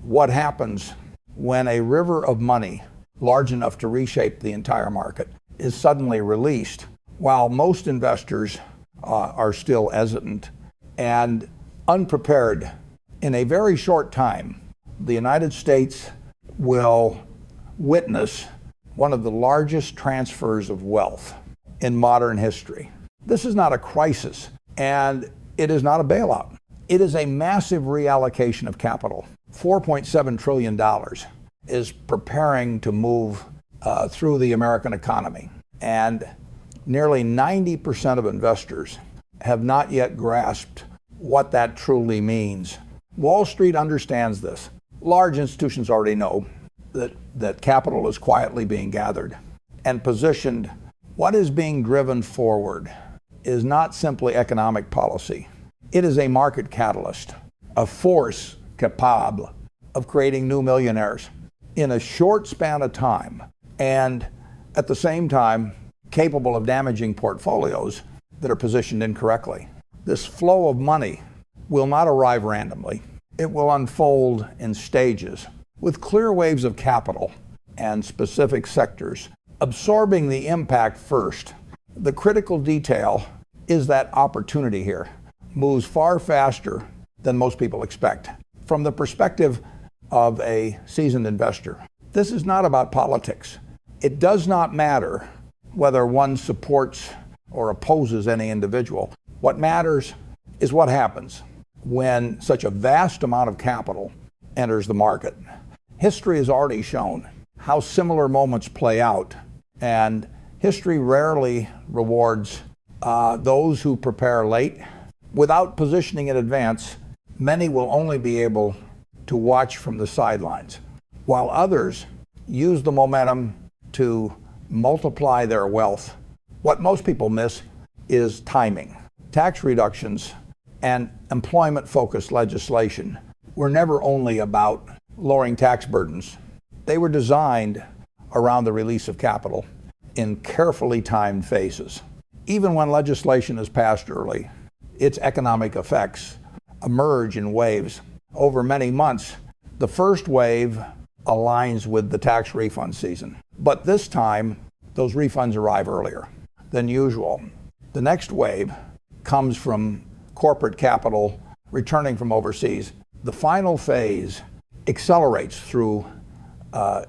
what happens when a river of money large enough to reshape the entire market is suddenly released, while most investors are still hesitant and unprepared. In a very short time, the United States will witness one of the largest transfers of wealth in modern history. This is not a crisis, and it is not a bailout. It is a massive reallocation of capital. $4.7 trillion is preparing to move through the American economy, and nearly 90% of investors have not yet grasped what that truly means. Wall Street understands this. Large institutions already know that capital is quietly being gathered and positioned. What is being driven forward is not simply economic policy. It is a market catalyst, a force capable of creating new millionaires in a short span of time, and at the same time capable of damaging portfolios that are positioned incorrectly. This flow of money will not arrive randomly. It will unfold in stages with clear waves of capital and specific sectors absorbing the impact first. The critical detail is that opportunity here moves far faster than most people expect. From the perspective of a seasoned investor, this is not about politics. It does not matter whether one supports or opposes any individual. What matters is what happens when such a vast amount of capital enters the market. History has already shown how similar moments play out, and history rarely rewards those who prepare late. Without positioning in advance, many will only be able to watch from the sidelines, while others use the momentum to multiply their wealth. What most people miss is timing. Tax reductions and employment-focused legislation were never only about lowering tax burdens. They were designed around the release of capital in carefully timed phases. Even when legislation is passed early, its economic effects emerge in waves. Over many months, the first wave aligns with the tax refund season. But this time, those refunds arrive earlier than usual. The next wave comes from corporate capital returning from overseas. The final phase accelerates through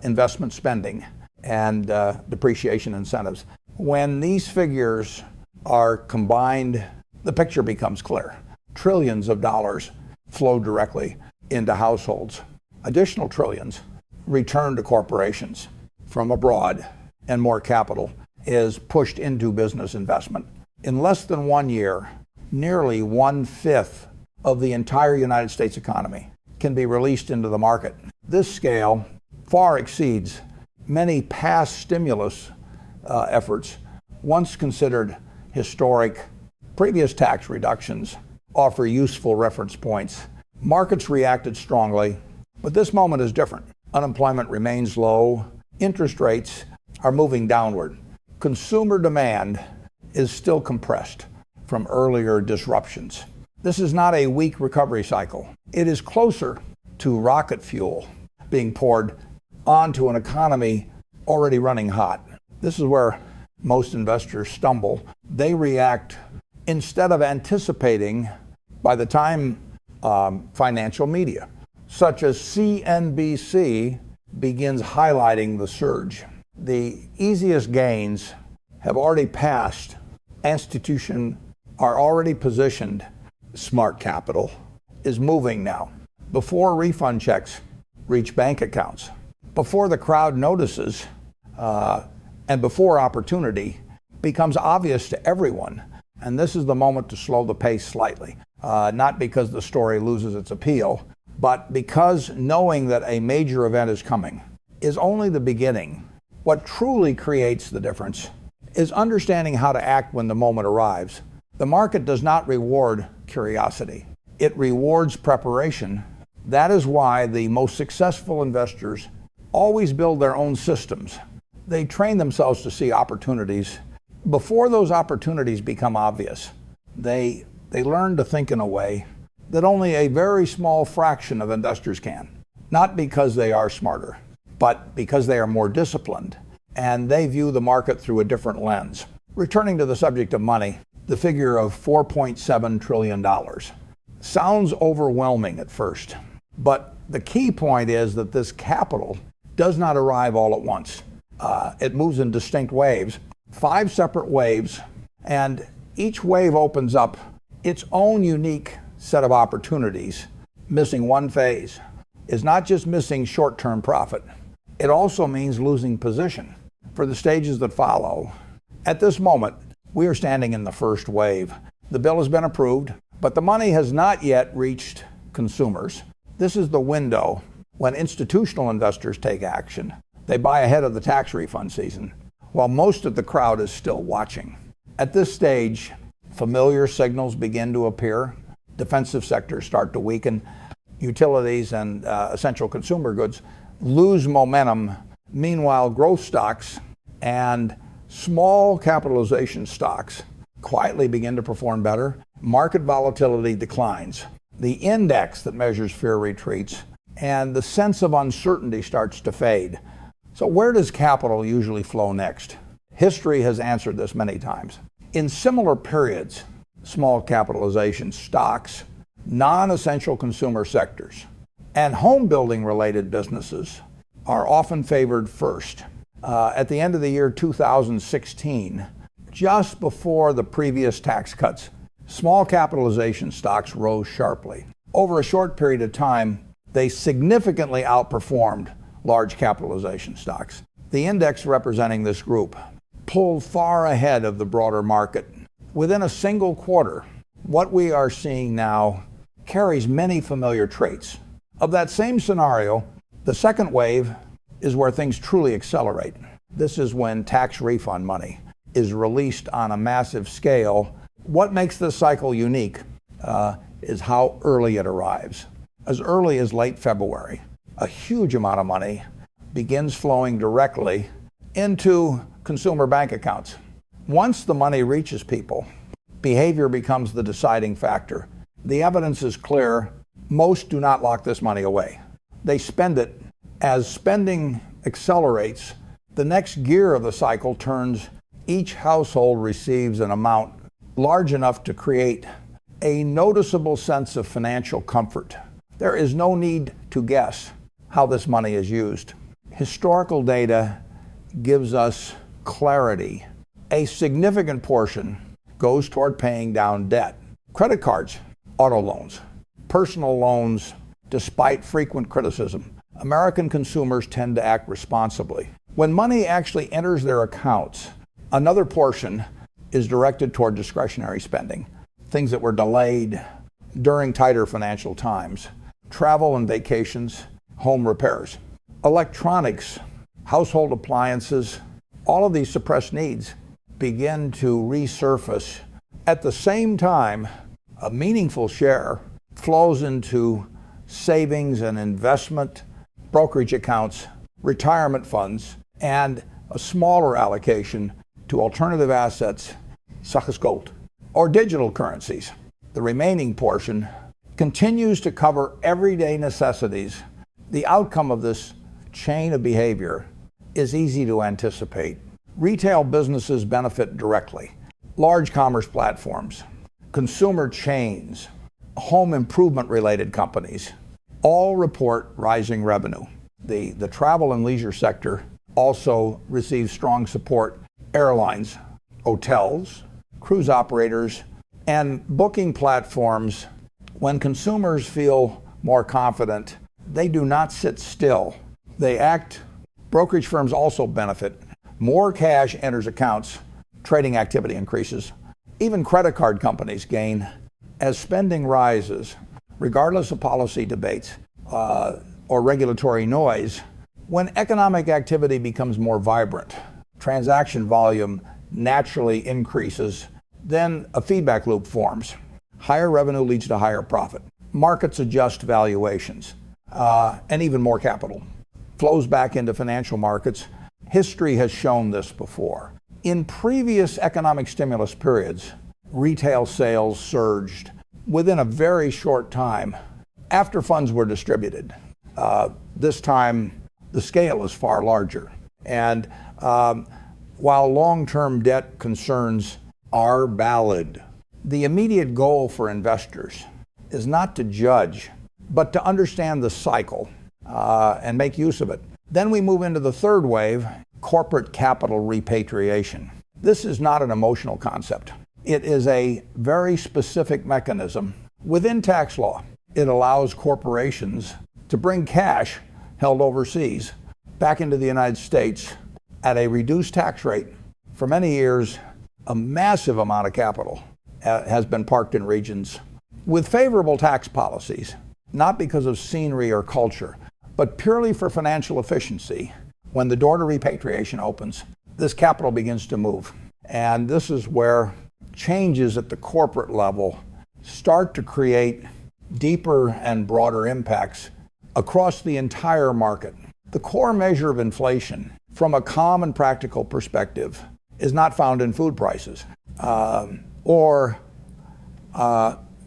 investment spending and depreciation incentives. When these figures are combined, the picture becomes clear. Trillions of dollars flow directly into households. Additional trillions return to corporations from abroad, and more capital is pushed into business investment. In less than 1 year, nearly 1/5 of the entire United States economy can be released into the market. This scale far exceeds many past stimulus efforts once considered historic. Previous tax reductions offer useful reference points. Markets reacted strongly, but this moment is different. Unemployment remains low. Interest rates are moving downward. Consumer demand is still compressed from earlier disruptions. This is not a weak recovery cycle. It is closer to rocket fuel being poured onto an economy already running hot. This is where most investors stumble. They react instead of anticipating. By the time financial media, such as CNBC, begins highlighting the surge, the easiest gains have already passed. Institutions are already positioned. Smart capital is moving now. Before refund checks reach bank accounts, before the crowd notices, and before opportunity becomes obvious to everyone. And this is the moment to slow the pace slightly, not because the story loses its appeal, but because knowing that a major event is coming is only the beginning. What truly creates the difference is understanding how to act when the moment arrives. The market does not reward curiosity. It rewards preparation. That is why the most successful investors always build their own systems. They train themselves to see opportunities before those opportunities become obvious. They learn to think in a way that only a very small fraction of investors can. not because they are smarter, but because they are more disciplined and they view the market through a different lens. Returning to the subject of money, the figure of $4.7 trillion sounds overwhelming at first, but the key point is that this capital does not arrive all at once. It moves in distinct waves, 5 separate waves, and each wave opens up its own unique set of opportunities. Missing one phase is not just missing short-term profit. It also means losing position for the stages that follow. At this moment, we are standing in the first wave. The bill has been approved, but the money has not yet reached consumers. This is the window when institutional investors take action. They buy ahead of the tax refund season, while most of the crowd is still watching. At this stage, familiar signals begin to appear. Defensive sectors start to weaken. Utilities and essential consumer goods lose momentum. Meanwhile, growth stocks and small capitalization stocks quietly begin to perform better. Market volatility declines. The index that measures fear retreats, and the sense of uncertainty starts to fade. So where does capital usually flow next? History has answered this many times. In similar periods, small capitalization stocks, non-essential consumer sectors, and home building related businesses are often favored first. At the end of the year 2016, just before the previous tax cuts, small capitalization stocks rose sharply. Over a short period of time, they significantly outperformed large capitalization stocks. The index representing this group pulled far ahead of the broader market. Within a single quarter, what we are seeing now carries many familiar traits. Of that same scenario, the second wave is where things truly accelerate. This is when tax refund money is released on a massive scale. What makes this cycle unique is how early it arrives. As early as late February, a huge amount of money begins flowing directly into consumer bank accounts. Once the money reaches people, behavior becomes the deciding factor. The evidence is clear. Most do not lock this money away. They spend it. As spending accelerates, the next gear of the cycle turns. Each household receives an amount large enough to create a noticeable sense of financial comfort. There is no need to guess how this money is used. Historical data gives us clarity. A significant portion goes toward paying down debt. Credit cards, auto loans, personal loans. Despite frequent criticism, American consumers tend to act responsibly. When money actually enters their accounts, another portion is directed toward discretionary spending, things that were delayed during tighter financial times, travel and vacations, home repairs, electronics, household appliances. All of these suppressed needs begin to resurface. At the same time, a meaningful share flows into savings and investment, brokerage accounts, retirement funds, and a smaller allocation to alternative assets such as gold or digital currencies. The remaining portion continues to cover everyday necessities. The outcome of this chain of behavior is easy to anticipate. Retail businesses benefit directly. Large commerce platforms, consumer chains, home improvement related companies all report rising revenue. The travel and leisure sector also receives strong support. Airlines, hotels, cruise operators, and booking platforms. When consumers feel more confident, they do not sit still. They act. Brokerage firms also benefit. More cash enters accounts, trading activity increases. Even credit card companies gain. As spending rises, regardless of policy debates or regulatory noise, when economic activity becomes more vibrant, transaction volume naturally increases, then a feedback loop forms. Higher revenue leads to higher profit. Markets adjust valuations, and even more capital flows back into financial markets. History has shown this before. In previous economic stimulus periods, retail sales surged within a very short time after funds were distributed. This time, the scale is far larger. And while long-term debt concerns are valid, the immediate goal for investors is not to judge, but to understand the cycle and make use of it. Then we move into the third wave, corporate capital repatriation. This is not an emotional concept. It is a very specific mechanism within tax law. It allows corporations to bring cash held overseas back into the United States at a reduced tax rate. For many years, a massive amount of capital has been parked in regions with favorable tax policies, not because of scenery or culture, but purely for financial efficiency. When the door to repatriation opens, this capital begins to move. And this is where changes at the corporate level start to create deeper and broader impacts across the entire market. The core measure of inflation, from a calm and practical perspective, is not found in food prices or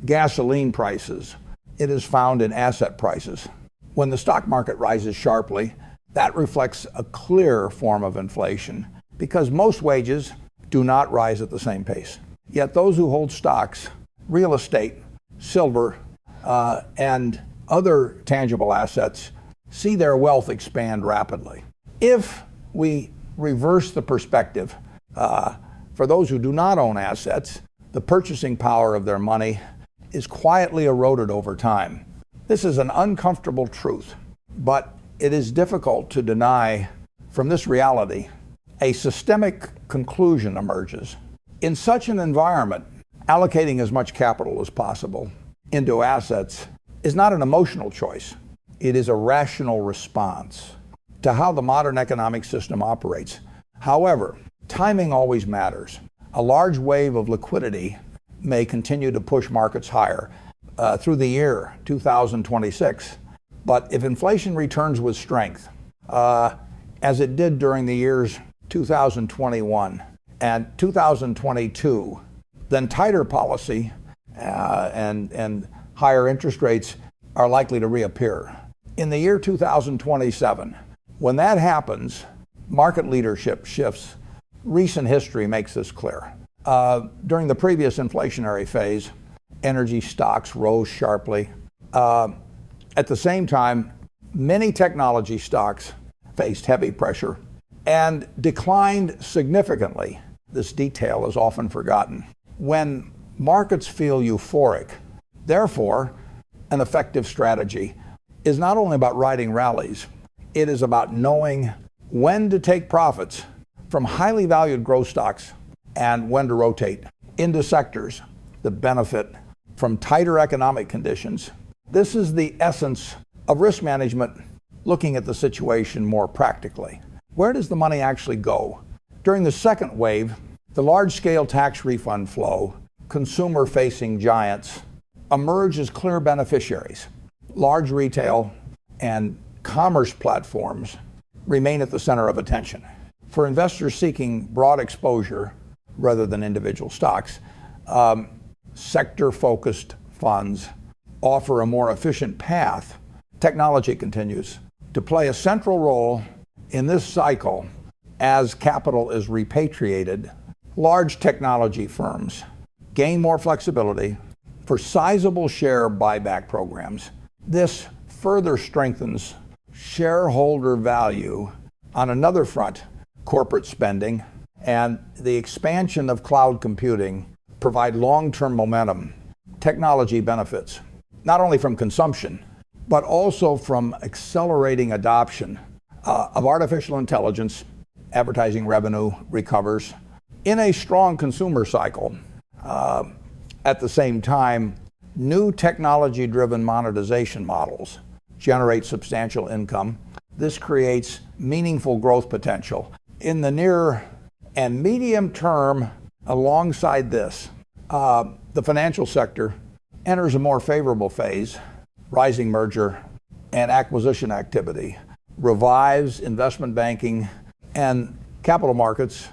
gasoline prices. It is found in asset prices. When the stock market rises sharply, that reflects a clear form of inflation because most wages do not rise at the same pace. Yet those who hold stocks, real estate, silver, and other tangible assets see their wealth expand rapidly. If we reverse the perspective, for those who do not own assets, the purchasing power of their money is quietly eroded over time. This is an uncomfortable truth, but it is difficult to deny. From this reality, a systemic conclusion emerges. In such an environment, allocating as much capital as possible into assets is not an emotional choice. It is a rational response to how the modern economic system operates. However, timing always matters. A large wave of liquidity may continue to push markets higher through the year 2026. But if inflation returns with strength, as it did during the years 2021 and 2022, then tighter policy and higher interest rates are likely to reappear. In the year 2027, when that happens, market leadership shifts. Recent history makes this clear. During the previous inflationary phase, energy stocks rose sharply. At the same time, many technology stocks faced heavy pressure and declined significantly. This detail is often forgotten. When markets feel euphoric, therefore, an effective strategy is not only about riding rallies, it is about knowing when to take profits from highly valued growth stocks and when to rotate into sectors that benefit from tighter economic conditions. This is the essence of risk management, looking at the situation more practically. Where does the money actually go? During the second wave, the large-scale tax refund flow, consumer-facing giants emerge as clear beneficiaries. Large retail and commerce platforms remain at the center of attention. For investors seeking broad exposure rather than individual stocks, sector-focused funds offer a more efficient path. Technology continues to play a central role in this cycle as capital is repatriated. Large technology firms gain more flexibility for sizable share buyback programs. This further strengthens shareholder value. On another front, corporate spending and the expansion of cloud computing provide long-term momentum. Technology benefits not only from consumption, but also from accelerating adoption of artificial intelligence. Advertising revenue recovers in a strong consumer cycle. At the same time, new technology-driven monetization models generate substantial income. This creates meaningful growth potential. In the near and medium term, alongside this, the financial sector enters a more favorable phase. Rising merger and acquisition activity revives investment banking and capital markets.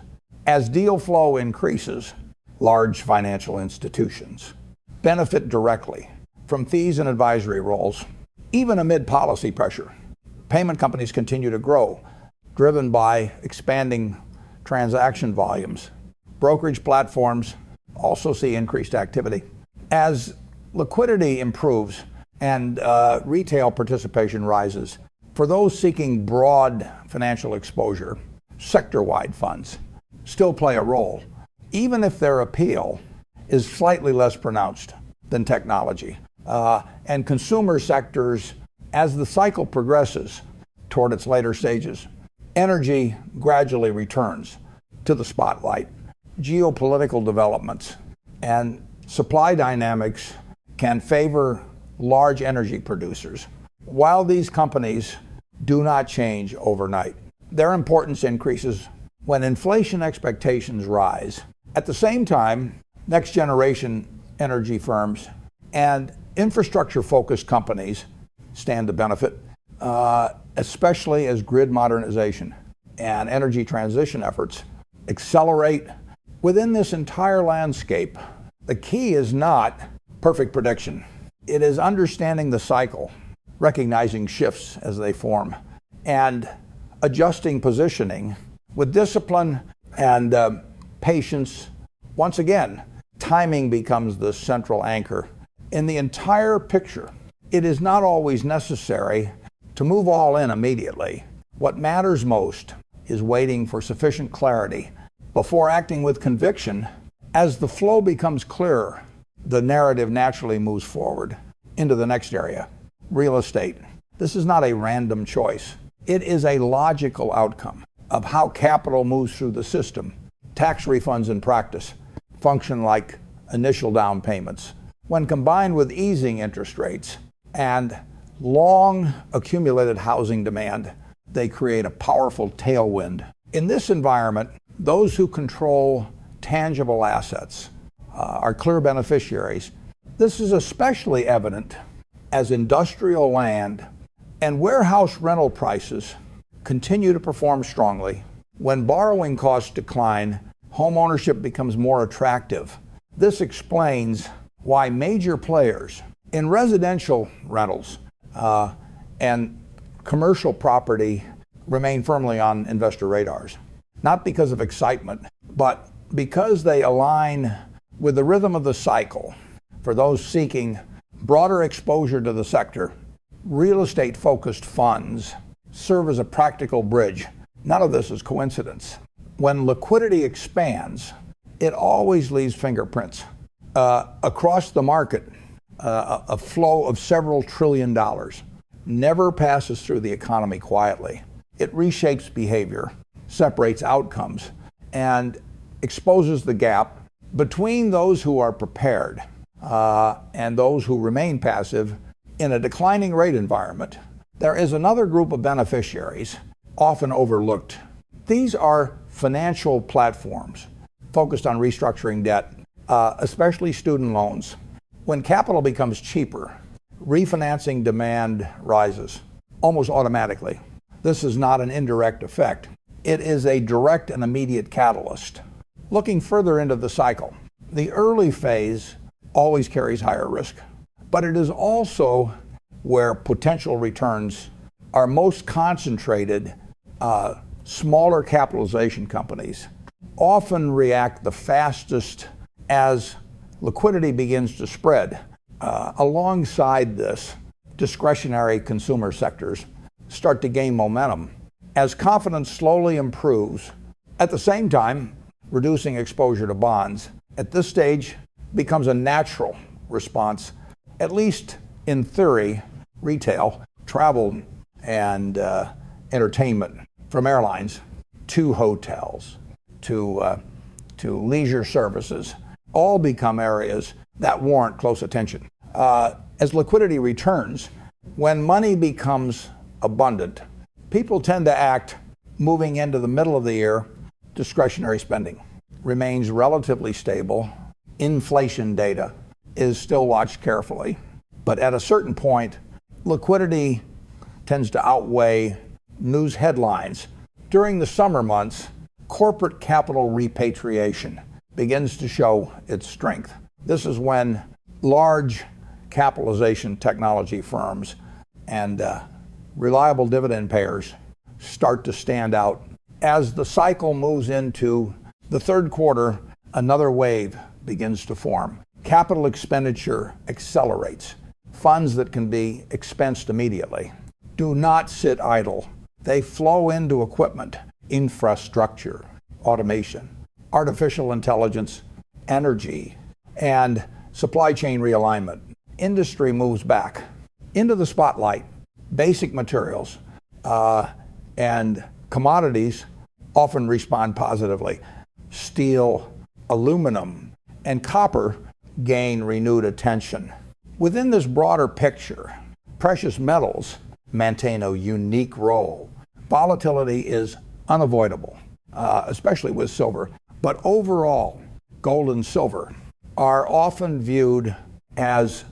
As deal flow increases, large financial institutions benefit directly from fees and advisory roles Even amid policy pressure, payment companies continue to grow, driven by expanding transaction volumes. Brokerage platforms also see increased activity. As liquidity improves and retail participation rises, for those seeking broad financial exposure, sector-wide funds still play a role, even if their appeal is slightly less pronounced than technology. And consumer sectors, as the cycle progresses toward its later stages, energy gradually returns to the spotlight. Geopolitical developments and supply dynamics can favor large energy producers. While these companies do not change overnight, their importance increases when inflation expectations rise. At the same time, next generation energy firms and infrastructure-focused companies stand to benefit, especially as grid modernization and energy transition efforts accelerate. Within this entire landscape, the key is not perfect prediction. It is understanding the cycle, recognizing shifts as they form, and adjusting positioning with discipline and patience. Once again, timing becomes the central anchor. In the entire picture, it is not always necessary to move all in immediately. What matters most is waiting for sufficient clarity before acting with conviction. As the flow becomes clearer, the narrative naturally moves forward into the next area, real estate. This is not a random choice. It is a logical outcome of how capital moves through the system. Tax refunds in practice function like initial down payments. When combined with easing interest rates and long accumulated housing demand, they create a powerful tailwind. In this environment, those who control tangible assets are clear beneficiaries. This is especially evident as industrial land and warehouse rental prices continue to perform strongly. When borrowing costs decline, home ownership becomes more attractive. This explains why major players in residential rentals and commercial property remain firmly on investor radars. Not because of excitement, but because they align with the rhythm of the cycle. For those seeking broader exposure to the sector, real estate-focused funds serve as a practical bridge. None of this is coincidence. When liquidity expands, it always leaves fingerprints. Across the market, a flow of several $1 trillion never passes through the economy quietly. It reshapes behavior, separates outcomes, and exposes the gap between those who are prepared and those who remain passive. In a declining rate environment, there is another group of beneficiaries often overlooked. These are financial platforms focused on restructuring debt, especially student loans. When capital becomes cheaper, refinancing demand rises almost automatically. This is not an indirect effect. It is a direct and immediate catalyst. Looking further into the cycle, the early phase always carries higher risk, but it is also where potential returns are most concentrated. Smaller capitalization companies often react the fastest as liquidity begins to spread. Alongside this, discretionary consumer sectors start to gain momentum as confidence slowly improves. At the same time, reducing exposure to bonds at this stage becomes a natural response. At least in theory, retail, travel, and entertainment, from airlines to hotels to leisure services, all become areas that warrant close attention. As liquidity returns, when money becomes abundant, people tend to act. Moving into the middle of the year, discretionary spending remains relatively stable. Inflation data is still watched carefully, but at a certain point, liquidity tends to outweigh news headlines. During the summer months, corporate capital repatriation begins to show its strength. This is when large capitalization technology firms and reliable dividend payers start to stand out. As the cycle moves into the third quarter, another wave begins to form. Capital expenditure accelerates. Funds that can be expensed immediately do not sit idle. They flow into equipment, infrastructure, automation, artificial intelligence, energy, and supply chain realignment. Industry moves back into the spotlight. Basic materials and commodities often respond positively. Steel, aluminum, and copper gain renewed attention. Within this broader picture, precious metals maintain a unique role. Volatility is unavoidable, especially with silver. But overall, gold and silver are often viewed as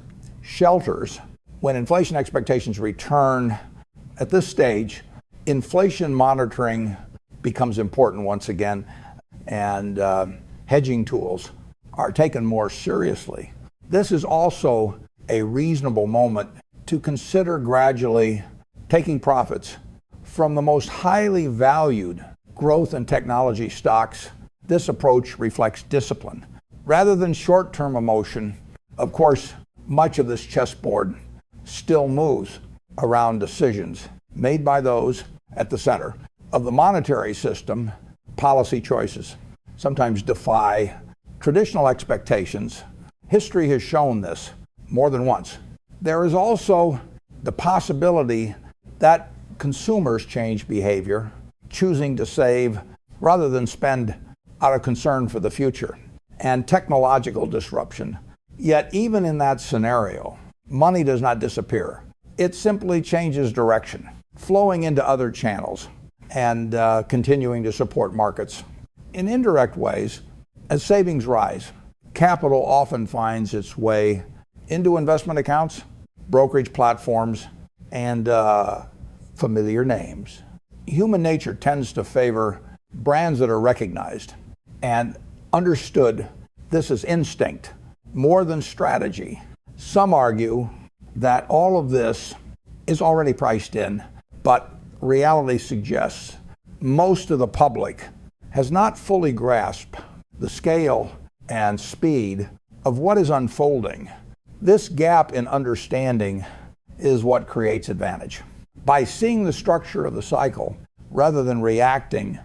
shelters when inflation expectations return. At this stage, inflation monitoring becomes important once again, and hedging tools are taken more seriously. This is also a reasonable moment to consider gradually taking profits from the most highly valued growth and technology stocks. This approach reflects discipline rather than short-term emotion. Of course, much of this chessboard still moves around decisions made by those at the center of the monetary system. Policy choices sometimes defy traditional expectations. History has shown this more than once. There is also the possibility that consumers change behavior, choosing to save rather than spend out of concern for the future, and technological disruption. Yet even in that scenario, money does not disappear. It simply changes direction, flowing into other channels and continuing to support markets. In indirect ways, as savings rise, capital often finds its way into investment accounts, brokerage platforms, and familiar names. Human nature tends to favor brands that are recognized and understood. This is instinct more than strategy. Some argue that all of this is already priced in, but reality suggests most of the public has not fully grasped the scale and speed of what is unfolding. This gap in understanding is what creates advantage. By seeing the structure of the cycle rather than reacting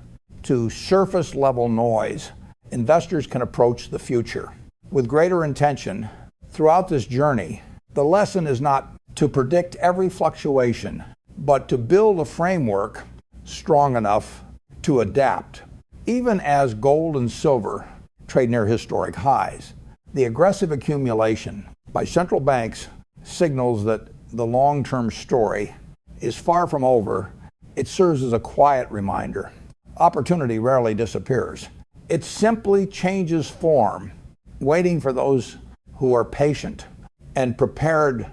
to surface level noise, investors can approach the future with greater intention. Throughout this journey, the lesson is not to predict every fluctuation, but to build a framework strong enough to adapt. Even as gold and silver trade near historic highs, the aggressive accumulation by central banks signals that the long-term story is far from over. It serves as a quiet reminder. Opportunity rarely disappears. It simply changes form, waiting for those who are patient and prepared